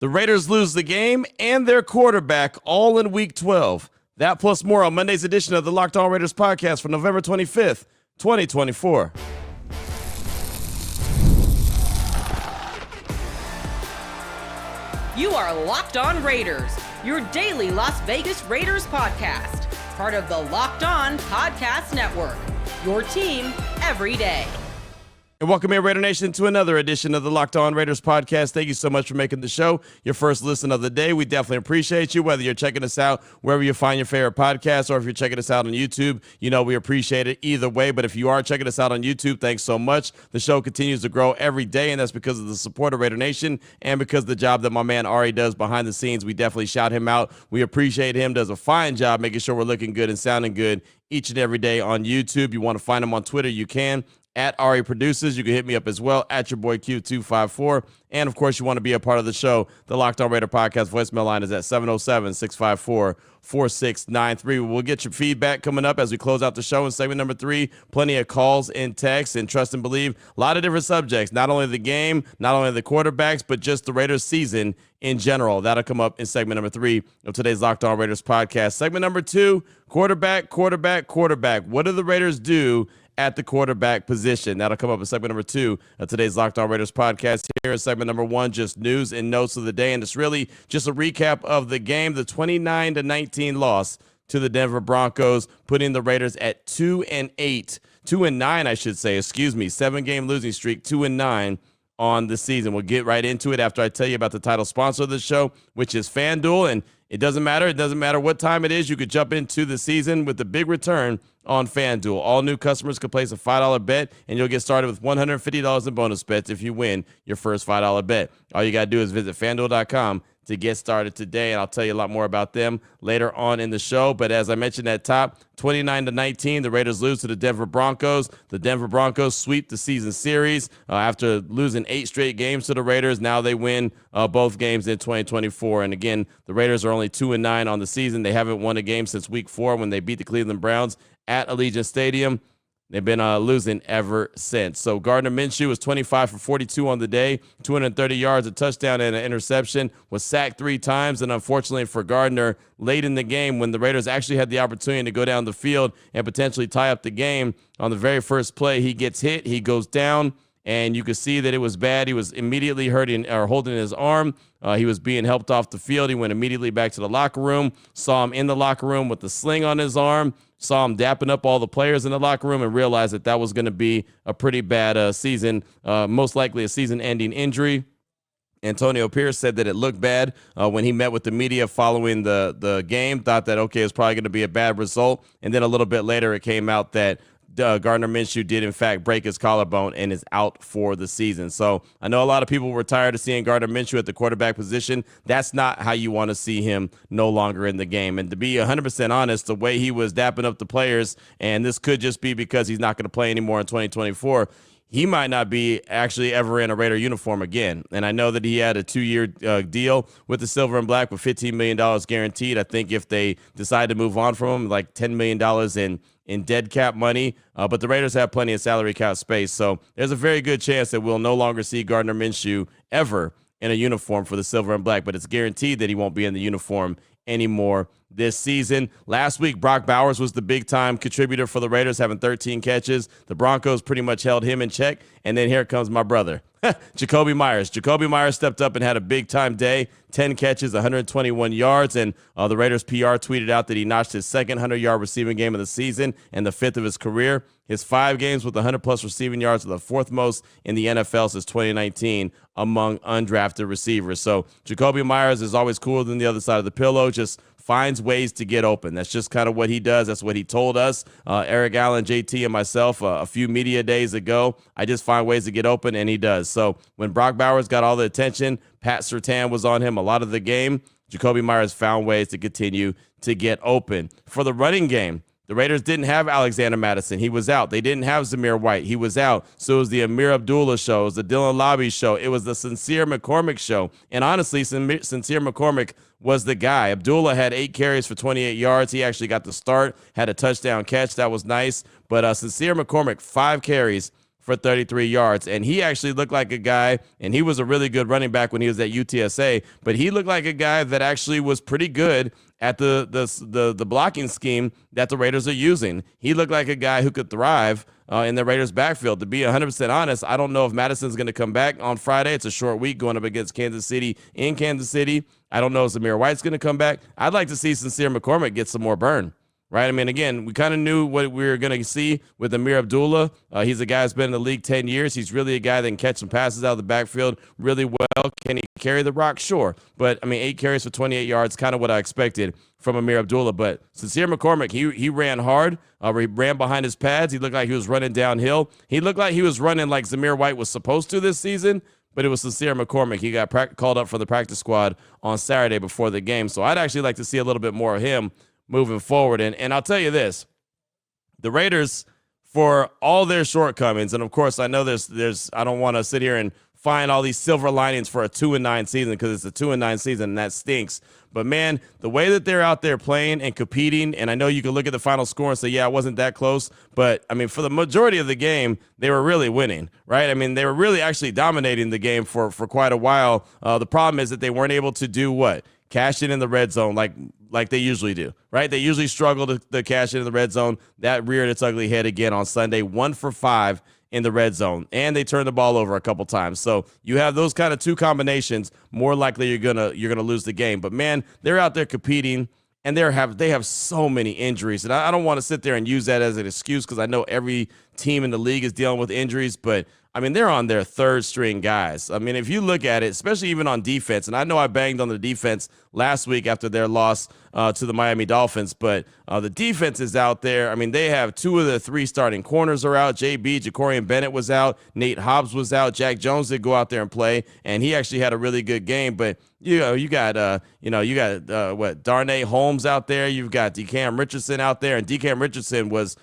The Raiders lose the game and their quarterback all in Week 12. That plus more on Monday's edition of the Locked On Raiders podcast for November 25th, 2024. You are Locked On Raiders, your daily Las Vegas Raiders podcast. Part of the Locked On Podcast Network, your team every day. And welcome here, Raider Nation, to another edition of the Locked On Raiders podcast. Thank you so much for making the show your first listen of the day. We definitely appreciate you, whether you're checking us out wherever you find your favorite podcast or if you're checking us out on YouTube. You know, we appreciate it either way. But if you are checking us out on YouTube, thanks so much. The show continues to grow every day, and that's because of the support of Raider Nation and because of the job that my man Ari does behind the scenes. We definitely shout him out. We appreciate him. Does a fine job making sure we're looking good and sounding good each and every day on YouTube. You want to find him on Twitter, you can. At Ari Produces. You can hit me up as well at your boy Q254. And of course, you want to be a part of the show. The Locked On Raider podcast voicemail line is at 707-654-4693. We'll get your feedback coming up as we close out the show in segment number 3. Plenty of calls and texts and trust and believe. A lot of different subjects, not only the game, not only the quarterbacks, but just the Raiders season in general. That'll come up in segment number 3 of today's Locked On Raiders podcast. Segment number 2, quarterback. What do the Raiders do at the quarterback position? That'll come up in segment number 2 of today's Locked On Raiders podcast. Here is segment number 1, just news and notes of the day, and it's really just a recap of the game, the 29-19 loss to the Denver Broncos, putting the Raiders at 2-9, I should say, 7-game losing streak, 2-9 on the season. We'll get right into it after I tell you about the title sponsor of the show, which is FanDuel. And it doesn't matter what time it is. You could jump into the season with a big return on FanDuel. All new customers could place a $5 bet, and you'll get started with $150 in bonus bets if you win your first $5 bet. All you got to do is visit FanDuel.com to get started today, and I'll tell you a lot more about them later on in the show. But as I mentioned at top, 29-19, the Raiders lose to the Denver Broncos. The Denver Broncos sweep the season series after losing 8 straight games to the Raiders. Now they win both games in 2024. And again, the Raiders are only 2-9 on the season. They haven't won a game since week 4 when they beat the Cleveland Browns at Allegiant Stadium. They've been losing ever since. So Gardner Minshew was 25 for 42 on the day, 230 yards, a touchdown, and an interception, was sacked 3 times. And unfortunately for Gardner, late in the game, when the Raiders actually had the opportunity to go down the field and potentially tie up the game, on the very first play, he gets hit, he goes down, and you could see that it was bad. He was immediately holding his arm. He was being helped off the field. He went immediately back to the locker room, saw him in the locker room with the sling on his arm, saw him dapping up all the players in the locker room, and realized that that was going to be a pretty bad season, most likely a season-ending injury. Antonio Pierce said that it looked bad when he met with the media following the game, thought that, okay, it's probably going to be a bad result. And then a little bit later, it came out that Gardner Minshew did, in fact, break his collarbone and is out for the season. So I know a lot of people were tired of seeing Gardner Minshew at the quarterback position. That's not how you want to see him no longer in the game. And to be 100% honest, the way he was dapping up the players, and this could just be because he's not going to play anymore in 2024, he might not be actually ever in a Raider uniform again. And I know that he had a 2-year deal with the Silver and Black with $15 million guaranteed. I think if they decide to move on from him, like $10 million in dead cap money. But the Raiders have plenty of salary cap space. So there's a very good chance that we'll no longer see Gardner Minshew ever in a uniform for the Silver and Black. But it's guaranteed that he won't be in the uniform anymore this season. Last week, Brock Bowers was the big-time contributor for the Raiders, having 13 catches. The Broncos pretty much held him in check. And then here comes my brother, Jacoby Myers. Jacoby Myers stepped up and had a big-time day, 10 catches, 121 yards. And the Raiders PR tweeted out that he notched his second 100-yard receiving game of the season and the 5th of his career. His 5 games with 100-plus receiving yards are the 4th most in the NFL since 2019 among undrafted receivers. So Jacoby Myers is always cooler than the other side of the pillow, just finds ways to get open. That's just kind of what he does. That's what he told us, Eric Allen, JT, and myself a few media days ago. I just find ways to get open, and he does. So when Brock Bowers got all the attention, Pat Surtain was on him a lot of the game. Jacoby Myers found ways to continue to get open. For the running game, the Raiders didn't have Alexander Madison. He was out. They didn't have Zamir White. He was out. So it was the Amir Abdullah show. It was the Dylan Lobby show. It was the Sincere McCormick show. And honestly, Sincere McCormick was the guy. Abdullah had 8 carries for 28 yards. He actually got the start, had a touchdown catch. That was nice. But Sincere McCormick, 5 carries for 33 yards. And he actually looked like a guy, and he was a really good running back when he was at UTSA, but he looked like a guy that actually was pretty good at the blocking scheme that the Raiders are using. He looked like a guy who could thrive in the Raiders' backfield. To be 100% honest, I don't know if Madison's going to come back on Friday. It's a short week going up against Kansas City in Kansas City. I don't know if Zamir White's going to come back. I'd like to see Sincere McCormick get some more burn. Right? I mean, again, we kind of knew what we were going to see with Amir Abdullah. He's a guy who's been in the league 10 years. He's really a guy that can catch some passes out of the backfield really well. Can he carry the rock? Sure. But, I mean, 8 carries for 28 yards, kind of what I expected from Amir Abdullah. But Sincere McCormick, he ran hard. He ran behind his pads. He looked like he was running downhill. He looked like he was running like Zamir White was supposed to this season, but it was Sincere McCormick. He got called up for the practice squad on Saturday before the game. So I'd actually like to see a little bit more of him moving forward. And I'll tell you this, the Raiders, for all their shortcomings, and of course I know there's I don't want to sit here and find all these silver linings for a 2-9 season, because it's a 2-9 season and that stinks. But man, the way that they're out there playing and competing, and I know you can look at the final score and say, yeah, it wasn't that close, but I mean, for the majority of the game, they were really winning, right? I mean, they were really actually dominating the game for quite a while. The problem is that they weren't able to do what? Cash it in the red zone like they usually do, right? They usually struggle to cash it in the red zone. That reared its ugly head again on Sunday, 1 for 5 in the red zone, and they turned the ball over a couple times. So you have those kind of two combinations, more likely you're gonna lose the game. But man, they're out there competing, and they have so many injuries, and I don't want to sit there and use that as an excuse, because I know every team in the league is dealing with injuries, but I mean, they're on their third string guys. I mean, if you look at it, especially even on defense, and I know I banged on the defense last week after their loss to the Miami Dolphins, but the defense is out there. I mean, they have 2 of the 3 starting corners are out. Jacorian Bennett was out. Nate Hobbs was out. Jack Jones did go out there and play, and he actually had a really good game. But you got Darnay Holmes out there. You've got DeCam Richardson out there, and DeCam Richardson was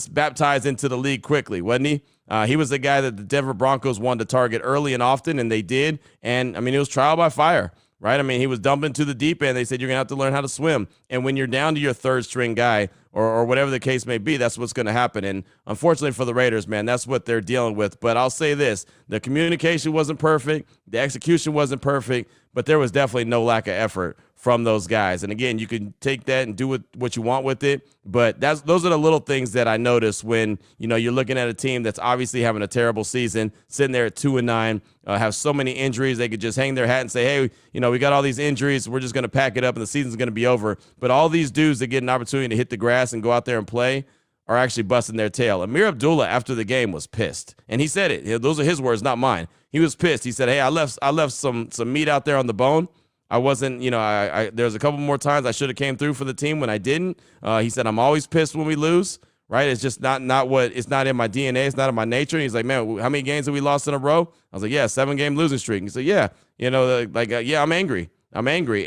baptized into the league quickly, wasn't he? He was the guy that the Denver Broncos wanted to target early and often, and they did. And, I mean, it was trial by fire, right? I mean, he was dumping to the deep end. They said, you're going to have to learn how to swim. And when you're down to your third string guy or whatever the case may be, that's what's going to happen. And unfortunately for the Raiders, man, that's what they're dealing with. But I'll say this, the communication wasn't perfect. The execution wasn't perfect, but there was definitely no lack of effort from those guys. And again, you can take that and do what you want with it, but those are the little things that I notice when, you're looking at a team that's obviously having a terrible season, sitting there at 2-9, have so many injuries. They could just hang their hat and say, hey, we got all these injuries. We're just going to pack it up and the season's going to be over. But all these dudes that get an opportunity to hit the grass and go out there and play are actually busting their tail. Amir Abdullah, after the game, was pissed. And he said it. Those are his words, not mine. He was pissed. He said, hey, I left some meat out there on the bone. I wasn't, there's a couple more times I should have came through for the team when I didn't. He said, I'm always pissed when we lose, right? It's just not it's not in my DNA. It's not in my nature. He's like, man, how many games have we lost in a row? I was like, yeah, 7-game losing streak. He said, yeah, yeah, I'm angry.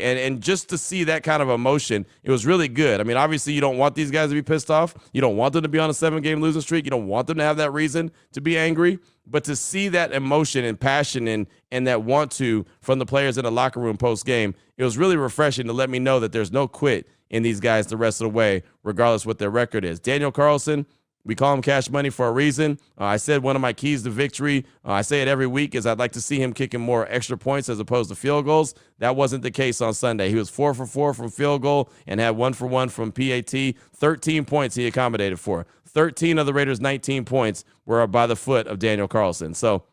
And just to see that kind of emotion, it was really good. I mean, obviously you don't want these guys to be pissed off. You don't want them to be on a 7-game losing streak. You don't want them to have that reason to be angry. But to see that emotion and passion and that want to from the players in the locker room post-game, it was really refreshing to let me know that there's no quit in these guys the rest of the way, regardless what their record is. Daniel Carlson, we call him Cash Money for a reason. I said one of my keys to victory, I say it every week, is I'd like to see him kicking more extra points as opposed to field goals. That wasn't the case on Sunday. He was 4 for 4 from field goal and had 1 for 1 from PAT. 13 points he accommodated for. 13 of the Raiders' 19 points were by the foot of Daniel Carlson. So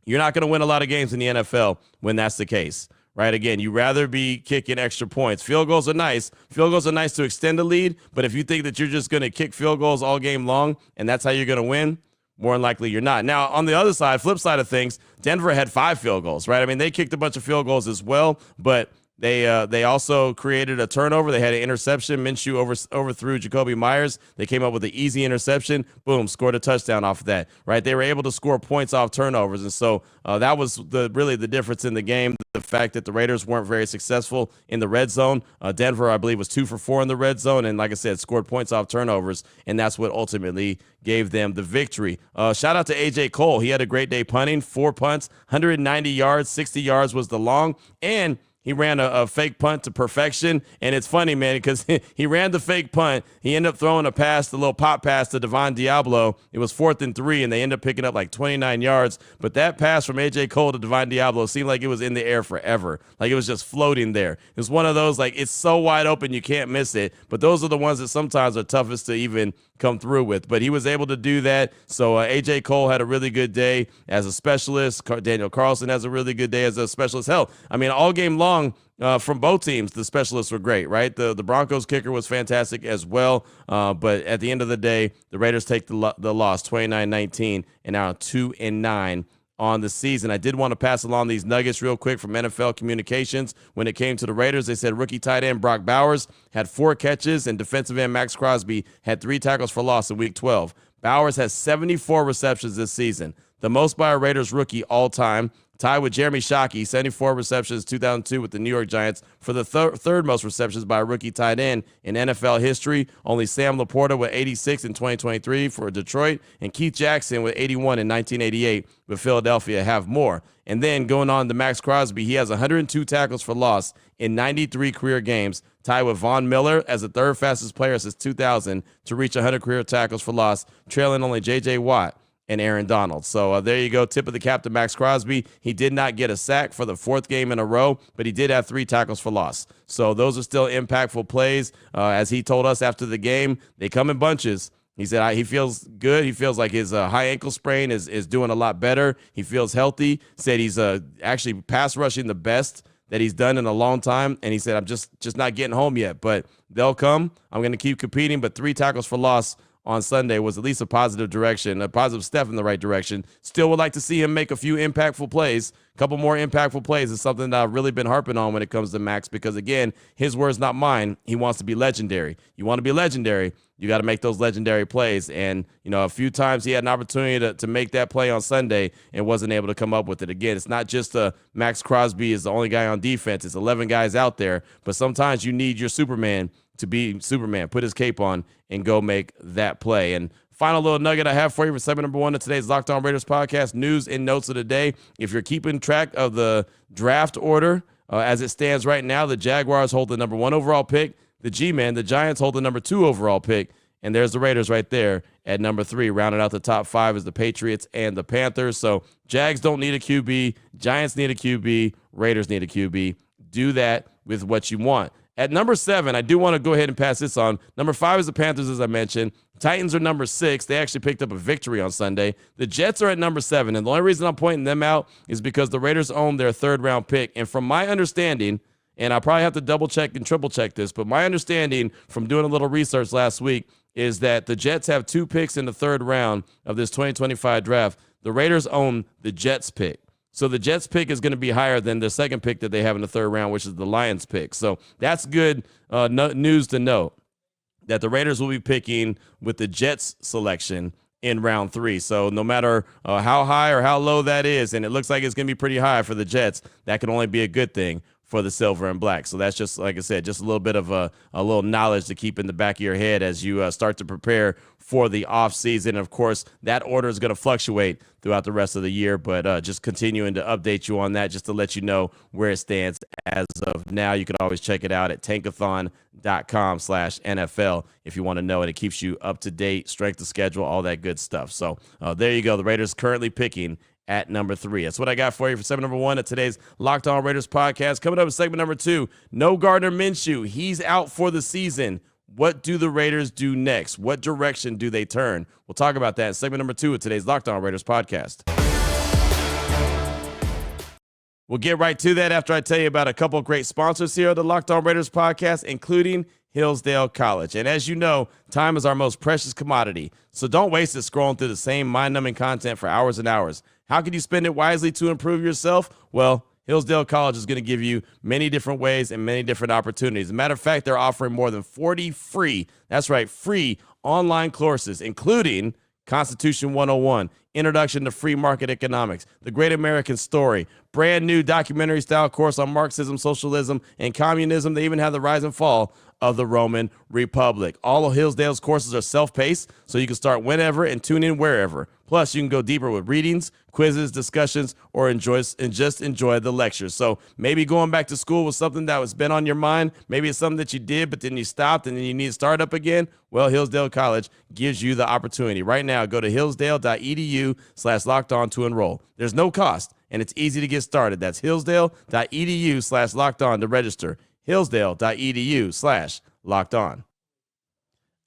you're not going to win a lot of games in the NFL when that's the case. Right? Again, you rather be kicking extra points. Field goals are nice. Field goals are nice to extend the lead, but if you think that you're just going to kick field goals all game long and that's how you're going to win, more than likely you're not. Now, on the other side, flip side of things, Denver had 5 field goals, right? I mean, they kicked a bunch of field goals as well, but they also created a turnover. They had an interception. Minshew overthrew Jacoby Myers. They came up with an easy interception. Boom, scored a touchdown off of that, right? They were able to score points off turnovers, and so that was really the difference in the game. The fact that the Raiders weren't very successful in the red zone. Denver, I believe, was 2 for 4 in the red zone, and like I said, scored points off turnovers, and that's what ultimately gave them the victory. Shout out to A.J. Cole. He had a great day punting, 4 punts, 190 yards, 60 yards was the long, and He ran a fake punt to perfection, and it's funny, man, because he ran the fake punt. He ended up throwing a little pop pass to Devon Diablo. It was 4th and 3, and they ended up picking up like 29 yards. But that pass from A.J. Cole to Devon Diablo seemed like it was in the air forever. Like it was just floating there. It was one of those, like, it's so wide open you can't miss it. But those are the ones that sometimes are toughest to even come through with. But he was able to do that. So A.J. Cole had a really good day as a specialist. Daniel Carlson has a really good day as a specialist. Hell, I mean, all game long, from both teams, the specialists were great, right? The Broncos kicker was fantastic as well. But at the end of the day, the Raiders take the loss 29-19 and now 2-9 on the season. I did want to pass along these nuggets real quick from NFL Communications. When it came to the Raiders, they said rookie tight end Brock Bowers had 4 catches and defensive end Max Crosby had 3 tackles for loss in Week 12. Bowers has 74 receptions this season, the most by a Raiders rookie all time, tied with Jeremy Shockey, 74 receptions 2002 with the New York Giants for the third most receptions by a rookie tight end in NFL history. Only Sam Laporta with 86 in 2023 for Detroit, and Keith Jackson with 81 in 1988 with Philadelphia have more. And then going on to Max Crosby, he has 102 tackles for loss in 93 career games, tied with Von Miller as the third fastest player since 2000 to reach 100 career tackles for loss, trailing only J.J. Watt and Aaron Donald. So there you go. Tip of the cap to Max Crosby. He did not get a sack for the 4th game in a row, but he did have 3 tackles for loss. So those are still impactful plays. As he told us after the game, they come in bunches. He said he feels good. He feels like his high ankle sprain is doing a lot better. He feels healthy. Said he's actually pass rushing the best that he's done in a long time. And he said, I'm just not getting home yet, but they'll come. I'm going to keep competing, but 3 tackles for loss on Sunday was at least a positive direction, a positive step in the right direction. Still would like to see him make a few impactful plays. A couple more impactful plays is something that I've really been harping on when it comes to Max, because, again, his words, not mine. He wants to be legendary. You want to be legendary, you got to make those legendary plays. And, a few times he had an opportunity to make that play on Sunday and wasn't able to come up with it. Again, it's not just Max Crosby is the only guy on defense. It's 11 guys out there. But sometimes you need your Superman to be Superman, put his cape on, and go make that play. And final little nugget I have for you for segment number 1 of today's Locked On Raiders podcast, news and notes of the day. If you're keeping track of the draft order as it stands right now, the Jaguars hold the number 1 overall pick. The G-Men, the Giants, hold the number 2 overall pick. And there's the Raiders right there at number 3. Rounding out the top 5 is the Patriots and the Panthers. So Jags don't need a QB. Giants need a QB. Raiders need a QB. Do that with what you want. At number 7, I do want to go ahead and pass this on. Number 5 is the Panthers, as I mentioned. Titans are number 6. They actually picked up a victory on Sunday. The Jets are at number 7, and the only reason I'm pointing them out is because the Raiders own their 3rd-round pick. And from my understanding, and I'll probably have to double-check and triple-check this, but my understanding from doing a little research last week is that the Jets have 2 picks in the 3rd round of this 2025 draft. The Raiders own the Jets pick. So the Jets pick is going to be higher than the 2nd pick that they have in the 3rd round, which is the Lions pick. So that's good news to know that the Raiders will be picking with the Jets selection in round 3. So no matter how high or how low that is, and it looks like it's going to be pretty high for the Jets, that can only be a good thing for the silver and black. So that's just, like I said, just a little bit of a little knowledge to keep in the back of your head as you start to prepare for the offseason. Of course, that order is going to fluctuate throughout the rest of the year, but just continuing to update you on that just to let you know where it stands as of now. You can always check it out at tankathon.com/NFL if you want to know, and it keeps you up to date, strength of schedule, all that good stuff. So there you go. The Raiders currently picking at number 3. That's what I got for you for segment number 1 of today's Locked On Raiders podcast. Coming up with segment number 2, no Gardner Minshew. He's out for the season. What do the Raiders do next? What direction do they turn? We'll talk about that in segment number 2 of today's Locked On Raiders podcast. We'll get right to that after I tell you about a couple of great sponsors here of the Locked On Raiders podcast, including Hillsdale College. And as you know, time is our most precious commodity. So don't waste it scrolling through the same mind-numbing content for hours and hours. How can you spend it wisely to improve yourself? Well, Hillsdale College is going to give you many different ways and many different opportunities. As a matter of fact, they're offering more than 40 free, that's right, free online courses, including Constitution 101, Introduction to Free Market Economics, The Great American Story, brand new documentary-style course on Marxism, socialism, and communism. They even have the rise and fall of the Roman Republic. All of Hillsdale's courses are self-paced, so you can start whenever and tune in wherever. Plus, you can go deeper with readings, quizzes, discussions, or just enjoy the lectures. So maybe going back to school was something that was been on your mind. Maybe it's something that you did, but then you stopped and then you need to start up again. Well, Hillsdale College gives you the opportunity. Right now, go to hillsdale.edu/lockedon to enroll. There's no cost, and it's easy to get started. That's hillsdale.edu/lockedon to register. hillsdale.edu/lockedon.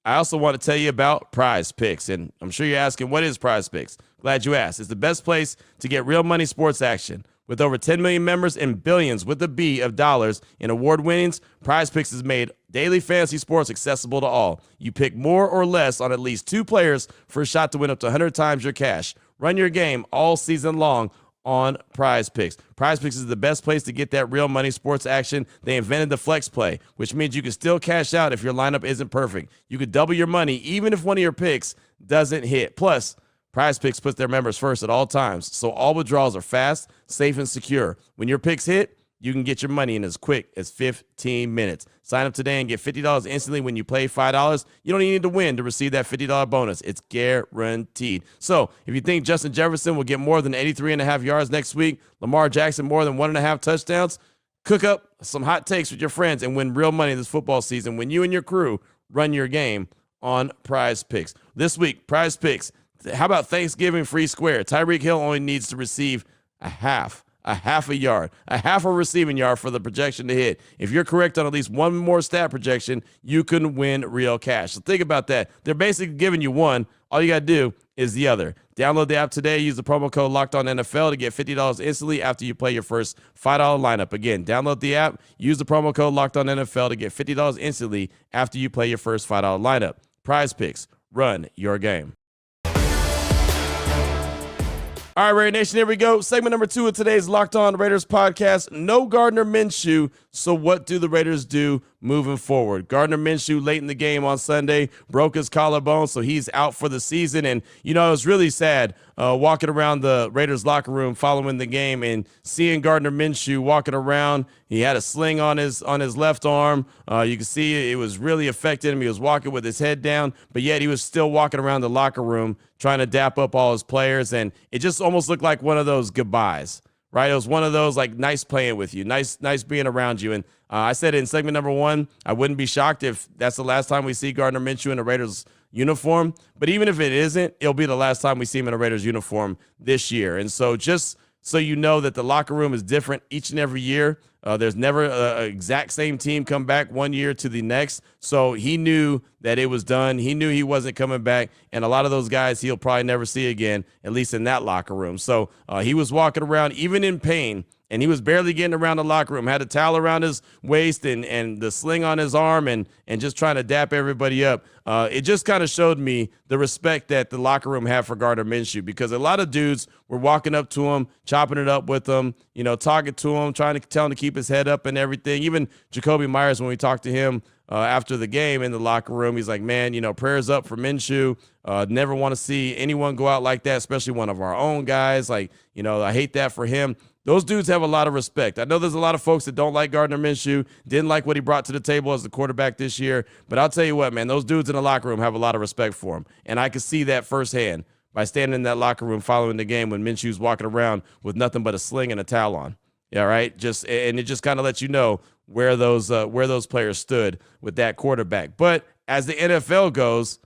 I also want to tell you about Prize Picks, and I'm sure you're asking, what is Prize Picks? Glad you asked. It's the best place to get real money sports action. With over 10 million members and billions with a B of dollars in award winnings, Prize Picks has made daily fantasy sports accessible to all. You pick more or less on at least 2 players for a shot to win up to 100 times your cash. Run your game all season long on Prize Picks. Prize Picks is the best place to get that real money sports action. They invented the flex play, which means you can still cash out if your lineup isn't perfect. You could double your money even if one of your picks doesn't hit. Plus, Prize Picks puts their members first at all times, so all withdrawals are fast, safe, and secure. When your picks hit, you can get your money in as quick as 15 minutes. Sign up today and get $50 instantly when you play $5. You don't even need to win to receive that $50 bonus. It's guaranteed. So if you think Justin Jefferson will get more than 83.5 yards next week, Lamar Jackson more than 1.5 touchdowns, cook up some hot takes with your friends and win real money this football season when you and your crew run your game on Prize Picks. This week, Prize Picks. How about Thanksgiving free square? Tyreek Hill only needs to receive a half a yard, a half a receiving yard for the projection to hit. If you're correct on at least one more stat projection, you can win real cash. So think about that. They're basically giving you one. All you got to do is the other. Download the app today. Use the promo code LOCKEDONNFL to get $50 instantly after you play your first $5 lineup. Again, download the app. Use the promo code LOCKEDONNFL to get $50 instantly after you play your first $5 lineup. Prize Picks. Run your game. All right, Raider Nation, here we go. Segment number 2 of today's Locked On Raiders podcast. No Gardner Minshew, so what do the Raiders do moving forward? Gardner Minshew, late in the game on Sunday, broke his collarbone, so he's out for the season. And, you know, it was really sad walking around the Raiders locker room following the game and seeing Gardner Minshew walking around. He had a sling on his left arm. You can see it was really affecting him. He was walking with his head down, but yet he was still walking around the locker room trying to dap up all his players, and it just almost looked like one of those goodbyes, right? It was one of those, like, nice playing with you, nice being around you. And I said in segment number 1, I wouldn't be shocked if that's the last time we see Gardner Minshew in a Raiders uniform. But even if it isn't, it'll be the last time we see him in a Raiders uniform this year. And so just so you know that the locker room is different each and every year. There's never an exact same team come back one year to the next. So he knew that it was done. He knew he wasn't coming back. And a lot of those guys he'll probably never see again, at least in that locker room. So he was walking around even in pain, and he was barely getting around the locker room, had a towel around his waist and the sling on his arm and just trying to dap everybody up. It just kind of showed me the respect that the locker room had for Gardner Minshew, because a lot of dudes were walking up to him, chopping it up with him, you know, talking to him, trying to tell him to keep his head up and everything. Even Jacoby Myers, when we talked to him after the game in the locker room, he's like, man, you know, prayers up for Minshew. Never want to see anyone go out like that, especially one of our own guys. Like, you know, I hate that for him. Those dudes have a lot of respect. I know there's a lot of folks that don't like Gardner Minshew, didn't like what he brought to the table as the quarterback this year. But I'll tell you what, man, those dudes in the locker room have a lot of respect for him. And I could see that firsthand by standing in that locker room following the game when Minshew's walking around with nothing but a sling and a towel on. Yeah, right. And it just kind of lets you know where those players stood with that quarterback. But as the NFL goes,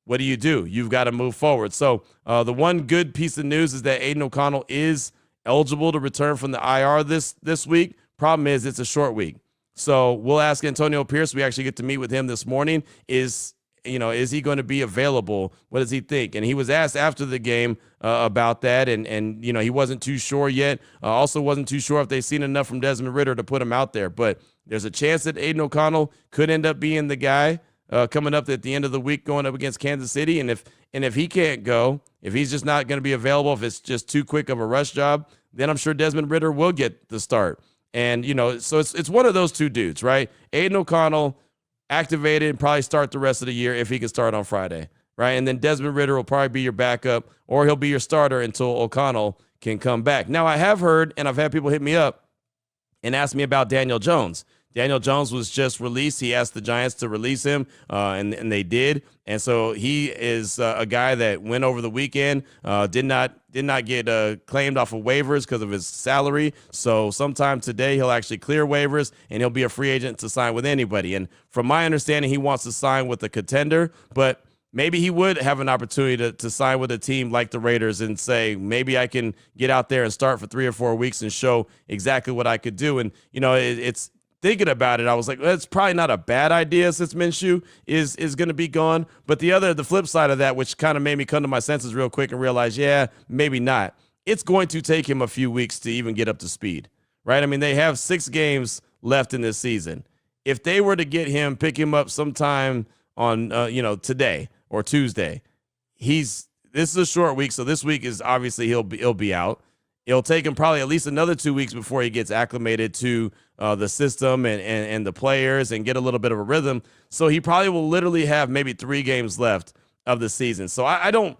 what do? You've got to move forward. So the one good piece of news is that Aiden O'Connell is eligible to return from the IR this week. Problem is, it's a short week. So we'll ask Antonio Pierce. We actually get to meet with him this morning. Is he going to be available? What does he think? And he was asked after the game about that, and you know, he wasn't too sure yet. Also wasn't too sure if they've seen enough from Desmond Ridder to put him out there. But there's a chance that Aiden O'Connell could end up being the guy coming up at the end of the week going up against Kansas City. And if he can't go, if he's just not going to be available, if it's just too quick of a rush job, then I'm sure Desmond Ridder will get the start. And, you know, so it's one of those two dudes, right? Aiden O'Connell activated and probably start the rest of the year if he can start on Friday, right? And then Desmond Ridder will probably be your backup, or he'll be your starter until O'Connell can come back. Now, I have heard, and I've had people hit me up and ask me about Daniel Jones. Daniel Jones was just released. He asked the Giants to release him, and they did. And so he is a guy that went over the weekend, did not get claimed off of waivers because of his salary. So sometime today he'll actually clear waivers, and he'll be a free agent to sign with anybody. And from my understanding, he wants to sign with a contender, but maybe he would have an opportunity to sign with a team like the Raiders and say, maybe I can get out there and start for 3 or 4 weeks and show exactly what I could do. And, it's thinking about it, I was like, well, it's probably not a bad idea since Minshew is going to be gone. But the flip side of that, which kind of made me come to my senses real quick and realize, yeah, maybe not. It's going to take him a few weeks to even get up to speed, right? I mean, they have 6 games left in this season. If they were to pick him up sometime on, today or Tuesday, this is a short week. So this week is obviously he'll be out. It'll take him probably at least another 2 weeks before he gets acclimated to the system and the players and get a little bit of a rhythm. So he probably will literally have maybe 3 games left of the season. So I don't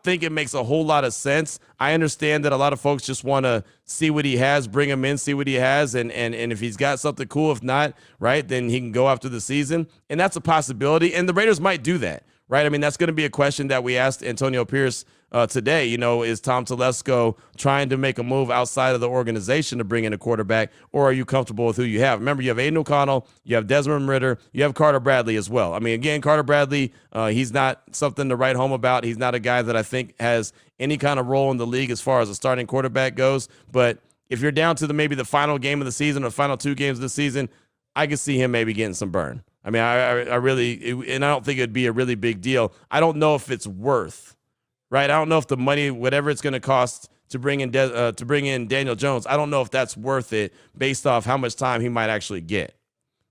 think it makes a whole lot of sense. I understand that a lot of folks just want to see what he has, bring him in, see what he has, and if he's got something cool, if not, right, then he can go after the season. And that's a possibility. And the Raiders might do that. Right. I mean, that's going to be a question that we asked Antonio Pierce today. Is Tom Telesco trying to make a move outside of the organization to bring in a quarterback, or are you comfortable with who you have? Remember, you have Aiden O'Connell, you have Desmond Ridder, you have Carter Bradley as well. I mean, again, Carter Bradley, he's not something to write home about. He's not a guy that I think has any kind of role in the league as far as a starting quarterback goes. But if you're down to maybe the final game of the season or final 2 games of the season, I could see him maybe getting some burn. I mean, I really, and I don't think it'd be a really big deal. I don't know if it's worth, right? I don't know if the money, whatever it's going to cost to bring in Daniel Jones, I don't know if that's worth it based off how much time he might actually get.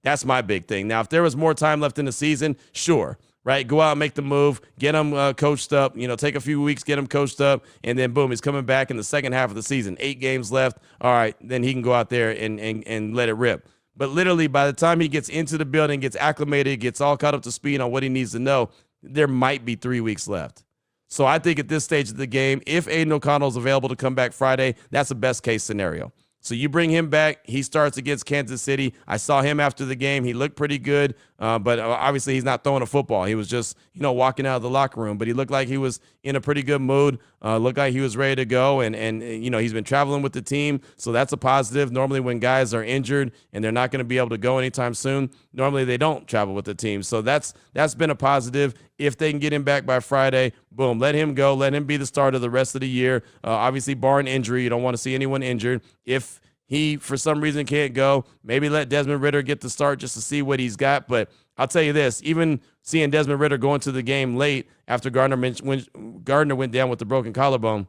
That's my big thing. Now, if there was more time left in the season, sure, right? Go out and make the move, get him coached up, take a few weeks, get him coached up, and then boom, he's coming back in the second half of the season. 8 games left. All right, then he can go out there and let it rip. But literally, by the time he gets into the building, gets acclimated, gets all caught up to speed on what he needs to know, there might be 3 weeks left. So I think at this stage of the game, if Aiden O'Connell is available to come back Friday, that's a best-case scenario. So you bring him back. He starts against Kansas City. I saw him after the game. He looked pretty good, but obviously he's not throwing a football. He was just, walking out of the locker room. But he looked like he was in a pretty good mood, looked like he was ready to go. And he's been traveling with the team, so that's a positive. Normally when guys are injured and they're not going to be able to go anytime soon, normally they don't travel with the team. So that's been a positive. If they can get him back by Friday, boom, let him go. Let him be the starter the rest of the year. Obviously, barring injury, you don't want to see anyone injured. If he, for some reason, can't go, maybe let Desmond Ridder get the start just to see what he's got. But I'll tell you this, even seeing Desmond Ridder go into the game late after Gardner went down with the broken collarbone,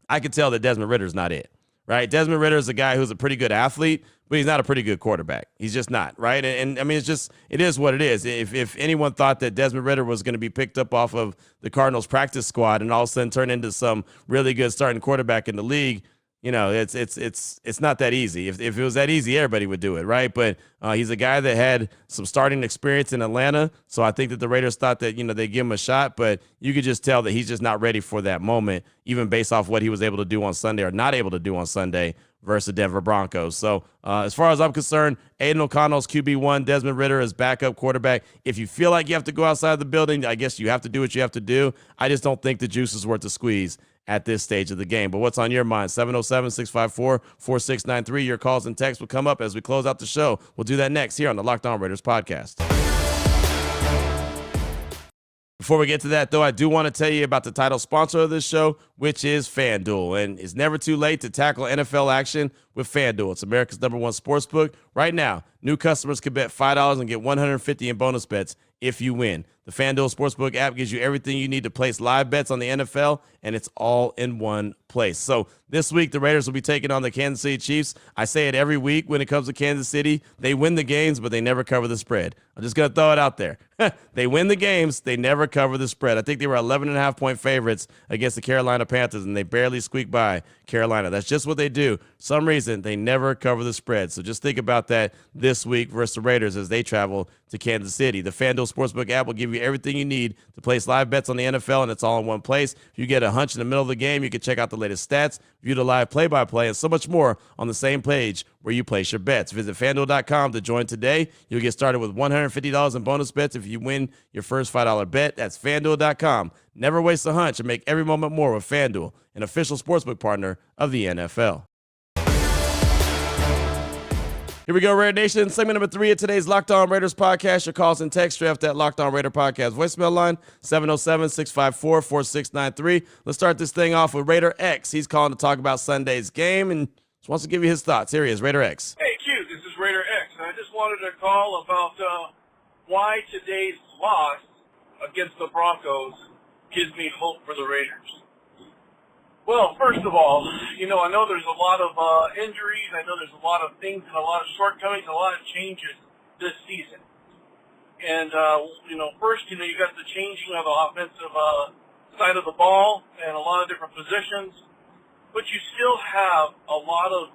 I could tell that Desmond Ridder's not it, right? Desmond Ridder is a guy who's a pretty good athlete, but he's not a pretty good quarterback. He's just not, right? And I mean, it is what it is. If anyone thought that Desmond Ridder was going to be picked up off of the Cardinals practice squad and all of a sudden turn into some really good starting quarterback in the league, it's not that easy. If it was that easy, everybody would do it, right? But he's a guy that had some starting experience in Atlanta, so I think that the Raiders thought that they give him a shot. But you could just tell that he's just not ready for that moment, even based off what he was able to do on Sunday or not able to do on Sunday versus the Denver Broncos. So as far as I'm concerned, Aiden O'Connell's QB1, Desmond Ridder is backup quarterback. If you feel like you have to go outside the building, I guess you have to do what you have to do. I just don't think the juice is worth the squeeze at this stage of the game. But what's on your mind? 707-654-4693. Your calls and texts will come up as we close out the show. We'll do that next here on the Locked On Raiders podcast. Before we get to that, though, I do want to tell you about the title sponsor of this show, which is FanDuel. And it's never too late to tackle NFL action with FanDuel. It's America's #1 sportsbook. Right now, new customers can bet $5 and get $150 in bonus bets if you win. The FanDuel Sportsbook app gives you everything you need to place live bets on the NFL, and it's all in one place. So this week, the Raiders will be taking on the Kansas City Chiefs. I say it every week when it comes to Kansas City. They win the games, but they never cover the spread. I'm just going to throw it out there. They win the games. They never cover the spread. I think they were 11.5-point favorites against the Carolina Panthers, and they barely squeaked by Carolina. That's just what they do. For some reason, they never cover the spread. So just think about that this this week versus the Raiders as they travel to Kansas City. The FanDuel Sportsbook app will give you everything you need to place live bets on the NFL, and it's all in one place. If you get a hunch in the middle of the game, you can check out the latest stats, view the live play-by-play, and so much more on the same page where you place your bets. Visit FanDuel.com to join today. You'll get started with $150 in bonus bets if you win your first $5 bet. That's FanDuel.com. Never waste a hunch and make every moment more with FanDuel, an official sportsbook partner of the NFL. Here we go, Raider Nation. Segment number 3 of today's Locked On Raiders podcast. Your calls and text draft that Locked On Raider podcast voicemail line, 707-654-4693. Let's start this thing off with RaiderX. He's calling to talk about Sunday's game and just wants to give you his thoughts. Here he is, RaiderX. Hey, Q, this is RaiderX, and I just wanted to call about why today's loss against the Broncos gives me hope for the Raiders. Well, first of all, I know there's a lot of injuries. I know there's a lot of things and a lot of shortcomings, a lot of changes this season. And, first, you got the changing of the offensive side of the ball and a lot of different positions. But you still have a lot of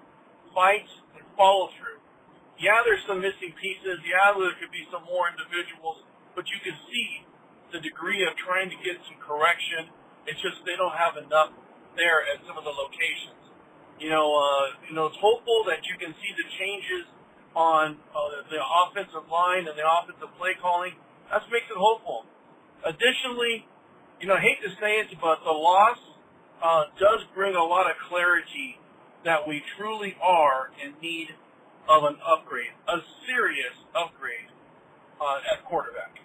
fights and follow-through. Yeah, there's some missing pieces. Yeah, there could be some more individuals. But you can see the degree of trying to get some correction. It's just they don't have enough there at some of the locations. It's hopeful that you can see the changes on the offensive line and the offensive play calling. That makes it hopeful. Additionally, I hate to say it, but the loss does bring a lot of clarity that we truly are in need of an upgrade, a serious upgrade at quarterback.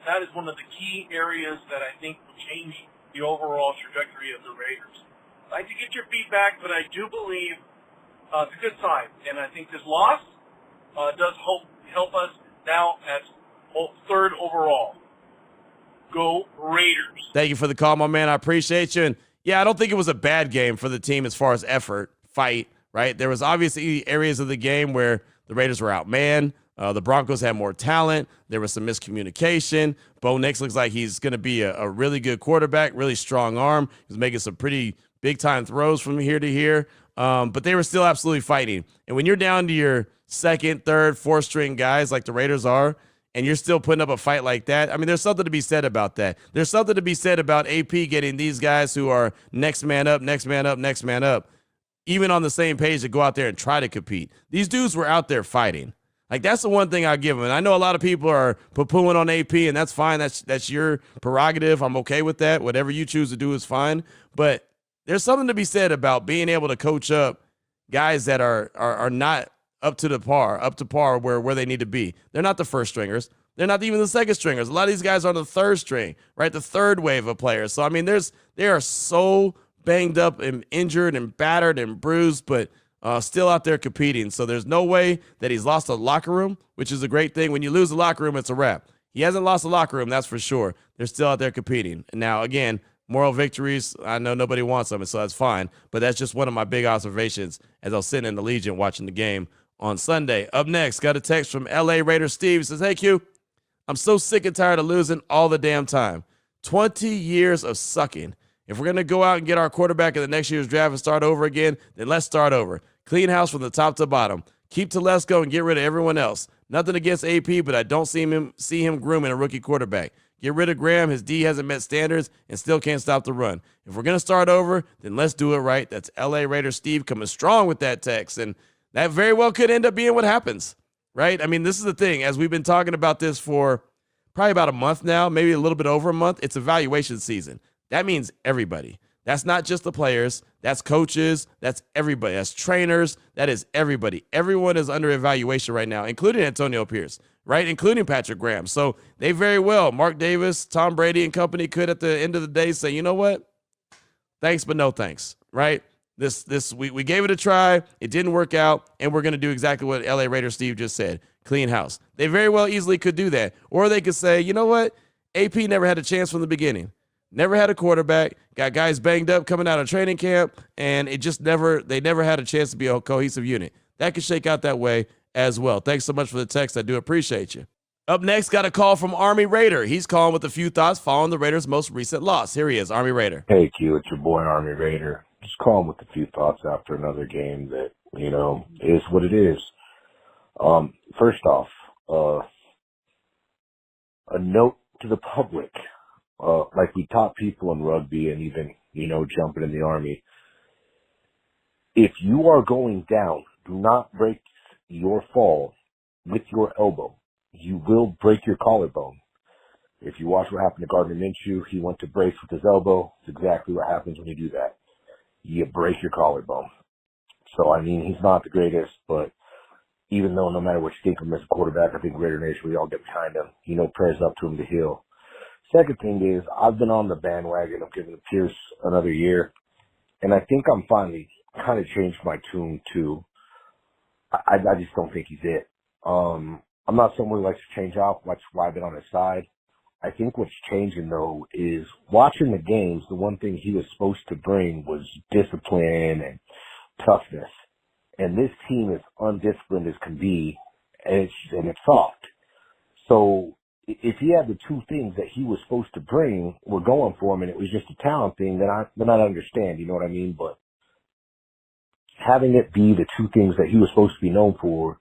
That is one of the key areas that I think will change the overall trajectory of the Raiders. I'd like to get your feedback, but I do believe it's a good sign. And I think this loss does help us now at third overall. Go Raiders. Thank you for the call, my man. I appreciate you. And yeah, I don't think it was a bad game for the team as far as effort, fight, right? There was obviously areas of the game where the Raiders were outmanned. The Broncos had more talent. There was some miscommunication. Bo Nix looks like he's going to be a really good quarterback, really strong arm. He's making some pretty big-time throws from here to here. But they were still absolutely fighting. And when you're down to your second, third, fourth-string guys like the Raiders are, and you're still putting up a fight like that, I mean, there's something to be said about that. There's something to be said about AP getting these guys who are next man up, next man up, next man up, even on the same page to go out there and try to compete. These dudes were out there fighting. Like, that's the one thing I give them. And I know a lot of people are poo-pooing on AP, and that's fine. That's your prerogative. I'm okay with that. Whatever you choose to do is fine. But there's something to be said about being able to coach up guys that are not up to par where they need to be. They're not the first stringers. They're not even the second stringers. A lot of these guys are on the third string, right? The third wave of players. So, I mean, they are so banged up and injured and battered and bruised, but still out there competing. So there's no way that he's lost a locker room, which is a great thing. When you lose a locker room, it's a wrap. He hasn't lost a locker room, that's for sure. They're still out there competing. And now, again, moral victories, I know nobody wants them, so that's fine. But that's just one of my big observations as I was sitting in the Legion watching the game on Sunday. Up next, got a text from LA Raider Steve. He says, "Hey, Q, I'm so sick and tired of losing all the damn time. 20 years of sucking. If we're going to go out and get our quarterback in the next year's draft and start over again, then let's start over. Clean house from the top to bottom. Keep Telesco and get rid of everyone else. Nothing against AP, but I don't see him grooming a rookie quarterback. Get rid of Graham. His D hasn't met standards and still can't stop the run. If we're going to start over, then let's do it right." That's LA Raider Steve coming strong with that text. And that very well could end up being what happens, right? I mean, this is the thing. As we've been talking about this for probably about a month now, maybe a little bit over a month, it's evaluation season. That means everybody. That's not just the players. That's coaches. That's everybody. That's trainers. That is everybody. Everyone is under evaluation right now, including Antonio Pierce, right? Including Patrick Graham. So they very well, Mark Davis, Tom Brady and company could at the end of the day say, you know what? Thanks, but no thanks, right? We gave it a try. It didn't work out, and we're going to do exactly what LA Raider Steve just said. Clean house. They very well easily could do that. Or they could say, you know what? AP never had a chance from the beginning. Never had a quarterback, got guys banged up coming out of training camp, and they never had a chance to be a cohesive unit. That could shake out that way as well. Thanks so much for the text. I do appreciate you. Up next, got a call from Army Raider. He's calling with a few thoughts following the Raiders' most recent loss. Here he is, Army Raider. Hey, Q, it's your boy, Army Raider. Just calling with a few thoughts after another game that, is what it is. First off, a note to the public, like we taught people in rugby and even, jumping in the Army. If you are going down, do not break your fall with your elbow. You will break your collarbone. If you watch what happened to Gardner Minshew, he went to brace with his elbow. It's exactly what happens when you do that. You break your collarbone. So, he's not the greatest, but even though no matter what you think of him as a quarterback, I think Raider Nation, we all get behind him. Prayers up to him to heal. Second thing is, I've been on the bandwagon of giving Pierce another year, and I think I'm finally kind of changed my tune too. I just don't think he's it. I'm not someone who likes to change out. That's why I've been on his side. I think what's changing, though, is watching the games, the one thing he was supposed to bring was discipline and toughness. And this team is undisciplined as can be, and it's soft. So if he had the two things that he was supposed to bring were going for him and it was just a talent thing, then I understand, you know what I mean? But having it be the two things that he was supposed to be known for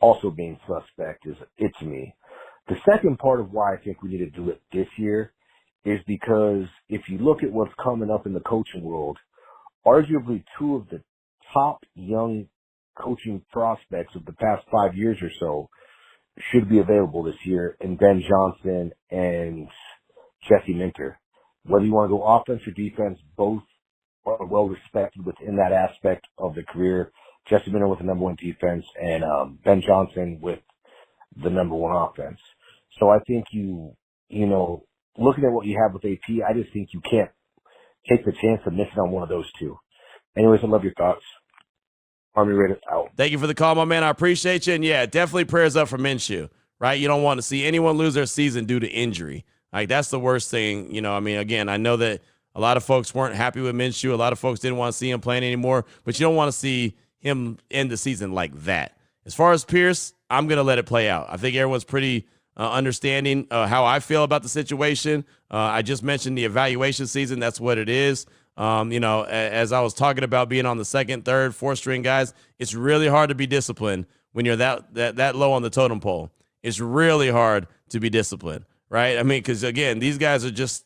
also being suspect is it to me. The second part of why I think we need to do it this year is because if you look at what's coming up in the coaching world, arguably two of the top young coaching prospects of the past 5 years or so should be available this year in Ben Johnson and Jesse Minter. Whether you want to go offense or defense, both are well respected within that aspect of the career. Jesse Minter with the number one defense and Ben Johnson with the number one offense. So I think looking at what you have with AP, I just think you can't take the chance of missing on one of those two. Anyways, I love your thoughts. Army Raiders out. Thank you for the call, my man. I appreciate you. And, yeah, definitely prayers up for Minshew, right? You don't want to see anyone lose their season due to injury. Like, that's the worst thing. Again, I know that a lot of folks weren't happy with Minshew. A lot of folks didn't want to see him playing anymore. But you don't want to see him end the season like that. As far as Pierce, I'm going to let it play out. I think everyone's pretty understanding how I feel about the situation. I just mentioned the evaluation season. That's what it is. As I was talking about being on the second, third, fourth string guys, it's really hard to be disciplined when you're that low on the totem pole. It's really hard to be disciplined, right? Because, again, these guys are just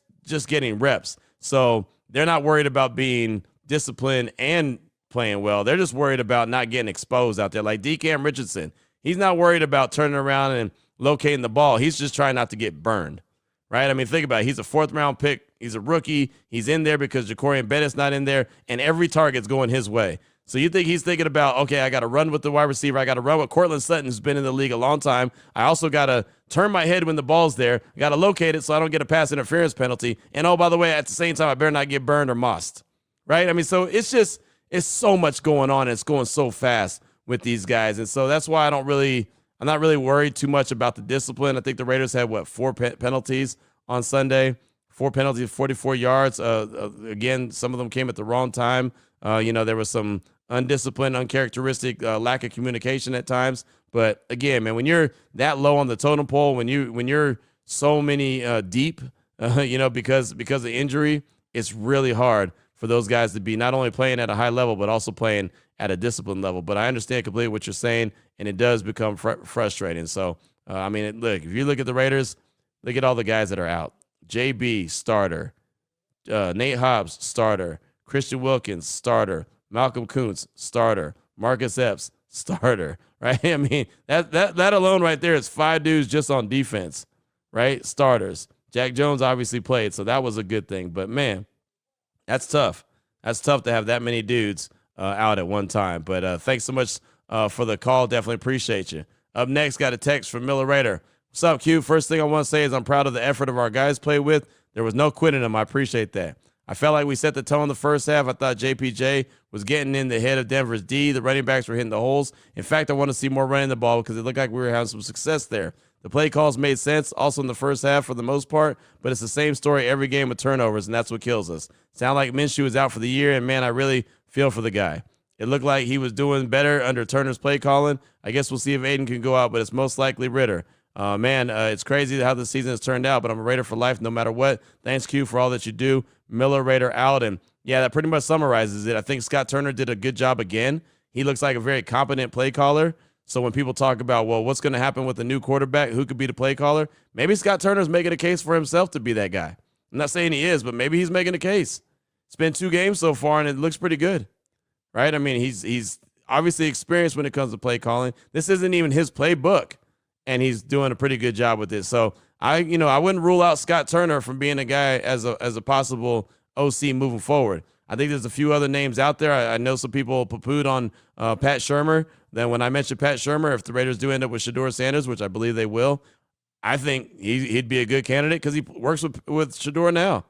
getting reps. So they're not worried about being disciplined and playing well. They're just worried about not getting exposed out there. Like DeCam Richardson, he's not worried about turning around and locating the ball. He's just trying not to get burned, right? Think about it. He's a fourth-round pick. He's a rookie. He's in there because Jacorian Bennett's not in there, and every target's going his way. So you think he's thinking about, okay, I got to run with the wide receiver. I got to run with Cortland Sutton, who's been in the league a long time. I also got to turn my head when the ball's there. I got to locate it so I don't get a pass interference penalty. And, oh, by the way, at the same time, I better not get burned or mossed, right? So it's so much going on, and it's going so fast with these guys. And so that's why I'm not really worried too much about the discipline. I think the Raiders had, 4 penalties on Sunday, 4 penalties, 44 yards. Again, some of them came at the wrong time. There was some undisciplined, uncharacteristic lack of communication at times. But again, man, when you're that low on the totem pole, when you're so many deep, because of injury, it's really hard for those guys to be not only playing at a high level, but also playing at a disciplined level. But I understand completely what you're saying, and it does become frustrating. So, look, if you look at the Raiders, look at all the guys that are out. JB, starter. Nate Hobbs, starter. Christian Wilkins, starter. Malcolm Kuntz, starter. Marcus Epps, starter. Right? That alone right there is 5 dudes just on defense, right? Starters. Jack Jones obviously played, so that was a good thing. But, man, that's tough. That's tough to have that many dudes out at one time. But thanks so much for the call. Definitely appreciate you. Up next, got a text from Miller Raider. What's up, Q? First thing I want to say is I'm proud of the effort of our guys played with. There was no quitting them. I appreciate that. I felt like we set the tone the first half. I thought JPJ was getting in the head of Denver's D. The running backs were hitting the holes. In fact, I want to see more running the ball because it looked like we were having some success there. The play calls made sense also in the first half for the most part, but it's the same story every game with turnovers, and that's what kills us. Sound like Minshew is out for the year, and, man, I really feel for the guy. It looked like he was doing better under Turner's play calling. I guess we'll see if Aiden can go out, but it's most likely Ritter. It's crazy how the season has turned out, but I'm a Raider for life no matter what. Thanks, Q, for all that you do. Miller, Raider out. And, yeah, that pretty much summarizes it. I think Scott Turner did a good job again. He looks like a very competent play caller. So when people talk about, well, what's going to happen with the new quarterback, who could be the play caller, maybe Scott Turner's making a case for himself to be that guy. I'm not saying he is, but maybe he's making a case. It's been 2 games so far, and it looks pretty good, right? I mean, he's obviously experienced when it comes to play calling. This isn't even his playbook, and he's doing a pretty good job with it. So I wouldn't rule out Scott Turner from being a guy as a possible OC moving forward. I think there's a few other names out there. I know some people poo-pooed on Pat Shurmur. Then when I mentioned Pat Shurmur, if the Raiders do end up with Shedeur Sanders, which I believe they will, I think he'd be a good candidate because he works with Shedeur now.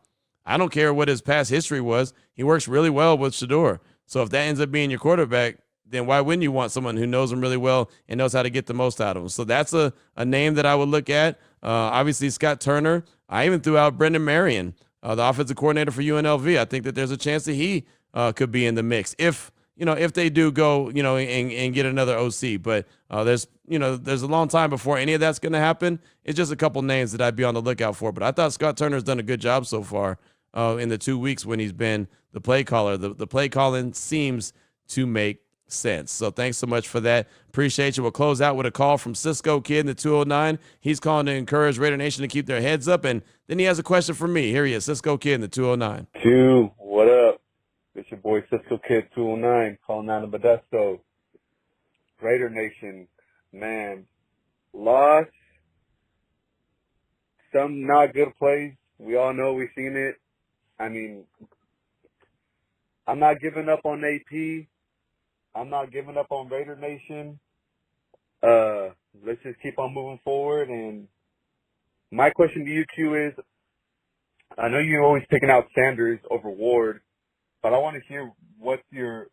I don't care what his past history was. He works really well with Shedeur. So if that ends up being your quarterback, then why wouldn't you want someone who knows him really well and knows how to get the most out of him? So that's a name that I would look at. Obviously, Scott Turner. I even threw out Brendan Marion, the offensive coordinator for UNLV. I think that there's a chance that he could be in the mix if they do go, and get another OC. But there's a long time before any of that's going to happen. It's just a couple names that I'd be on the lookout for. But I thought Scott Turner's done a good job so far in the 2 weeks when he's been the play caller. The play calling seems to make sense. So thanks so much for that. Appreciate you. We'll close out with a call from Cisco Kid in the 209. He's calling to encourage Raider Nation to keep their heads up. And then he has a question for me. Here he is, Cisco Kid in the 209. What up? It's your boy Cisco Kid 209 calling out of Modesto. Raider Nation, man, lost. Some not good plays. We all know we've seen it. I mean, I'm not giving up on AP. I'm not giving up on Raider Nation. Let's just keep on moving forward. And my question to you, Q, is, I know you're always picking out Sanders over Ward, but I want to hear what's your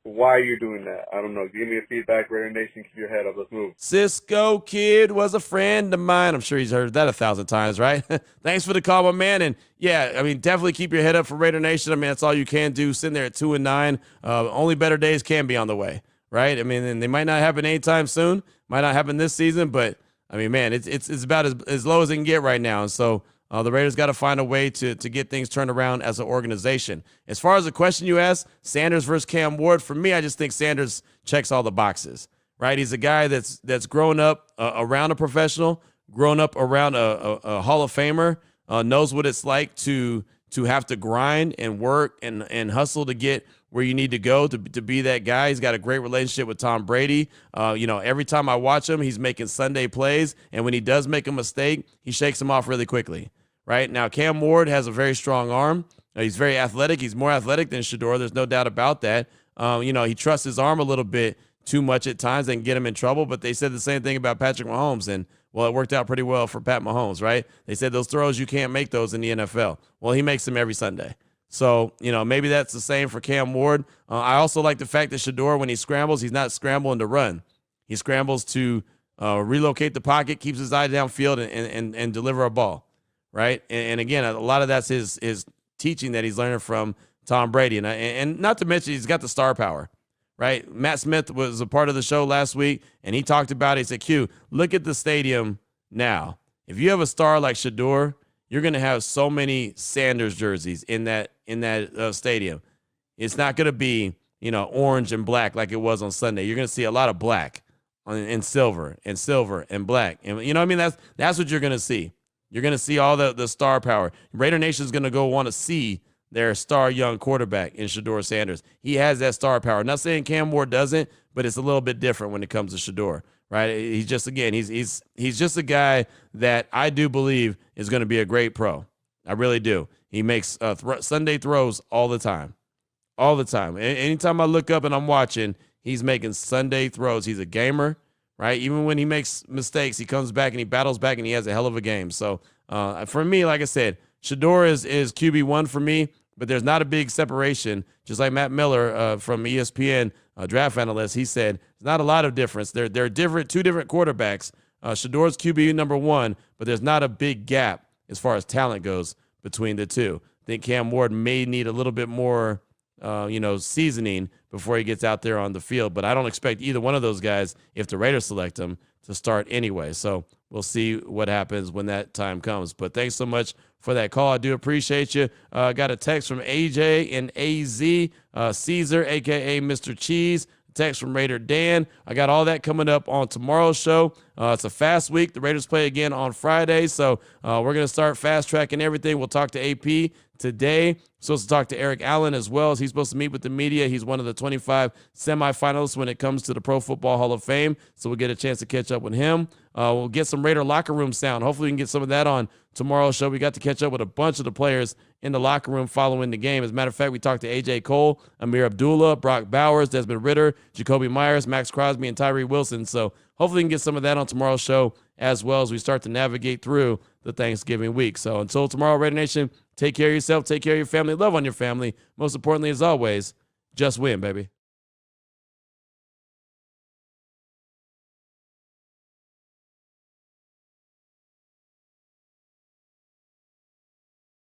why you're doing that. I don't know. Give me a feedback, Raider Nation. Keep your head up. Let's move. Cisco Kid was a friend of mine. I'm sure he's heard that 1,000 times, right? Thanks for the call, my man. And yeah, I mean, definitely keep your head up for Raider Nation. I mean, that's all you can do. Sitting there at 2-9. Only better days can be on the way, right? I mean, and they might not happen anytime soon. Might not happen this season, but I mean, man, it's about as low as it can get right now. And so the Raiders got to find a way to get things turned around as an organization. As far as the question you asked, Sanders versus Cam Ward, for me, I just think Sanders checks all the boxes, right? He's a guy that's grown up around a professional, grown up around a Hall of Famer, knows what it's like to have to grind and work and hustle to get where you need to go to be that guy. He's got a great relationship with Tom Brady. Every time I watch him, he's making Sunday plays, and when he does make a mistake, he shakes him off really quickly. Right now, Cam Ward has a very strong arm. He's very athletic. He's more athletic than Shedeur. There's no doubt about that. He trusts his arm a little bit too much at times and get him in trouble. But they said the same thing about Patrick Mahomes, and well, it worked out pretty well for Pat Mahomes, right? They said those throws, you can't make those in the NFL. Well, he makes them every Sunday. So, maybe that's the same for Cam Ward. I also like the fact that Shedeur, when he scrambles, he's not scrambling to run. He scrambles to relocate the pocket, keeps his eye downfield, and deliver a ball. Right. And again, a lot of that's his teaching that he's learning from Tom Brady. And not to mention, he's got the star power. Right. Matt Smith was a part of the show last week, and he talked about it. He said, Q, look at the stadium now. If you have a star like Shedeur, you're going to have so many Sanders jerseys in that stadium. It's not going to be, orange and black like it was on Sunday. You're going to see a lot of black and silver and black. And that's what you're going to see. You're going to see all the star power. Raider Nation is going to go want to see their star young quarterback in Shedeur Sanders. He has that star power. Not saying Cam Ward doesn't, but it's a little bit different when it comes to Shedeur, right? He's just, again, he's just a guy that I do believe is going to be a great pro. I really do. He makes Sunday throws all the time. All the time. Anytime I look up and I'm watching, he's making Sunday throws. He's a gamer. Right, even when he makes mistakes, he comes back and he battles back and he has a hell of a game. So for me, like I said, Shedeur is QB1 for me, but there's not a big separation. Just like Matt Miller from ESPN draft analyst, he said there's not a lot of difference. They're different, two different quarterbacks. Shedeur's QB number 1, but there's not a big gap as far as talent goes between the two. I think Cam Ward may need a little bit more seasoning before he gets out there on the field. But I don't expect either one of those guys, if the Raiders select them, to start anyway. So we'll see what happens when that time comes. But thanks so much for that call. I do appreciate you. Got a text from AJ and AZ, Caesar, a.k.a. Mr. Cheese. text from Raider Dan. I got all that coming up on tomorrow's show. It's a fast week. The Raiders play again on Friday, so we're going to start fast-tracking everything. We'll talk to AP today. Supposed to talk to Eric Allen as well, as he's supposed to meet with the media. He's one of the 25 semifinalists when it comes to the Pro Football Hall of Fame, so we'll get a chance to catch up with him. We'll get some Raider locker room sound. Hopefully we can get some of that on tomorrow's show. We got to catch up with a bunch of the players in the locker room following the game. As a matter of fact, we talked to A.J. Cole, Amir Abdullah, Brock Bowers, Desmond Ridder, Jacoby Myers, Max Crosby, and Tyree Wilson. So hopefully we can get some of that on tomorrow's show as well as we start to navigate through the Thanksgiving week. So until tomorrow, Raider Nation, take care of yourself, take care of your family, love on your family. Most importantly, as always, just win, baby.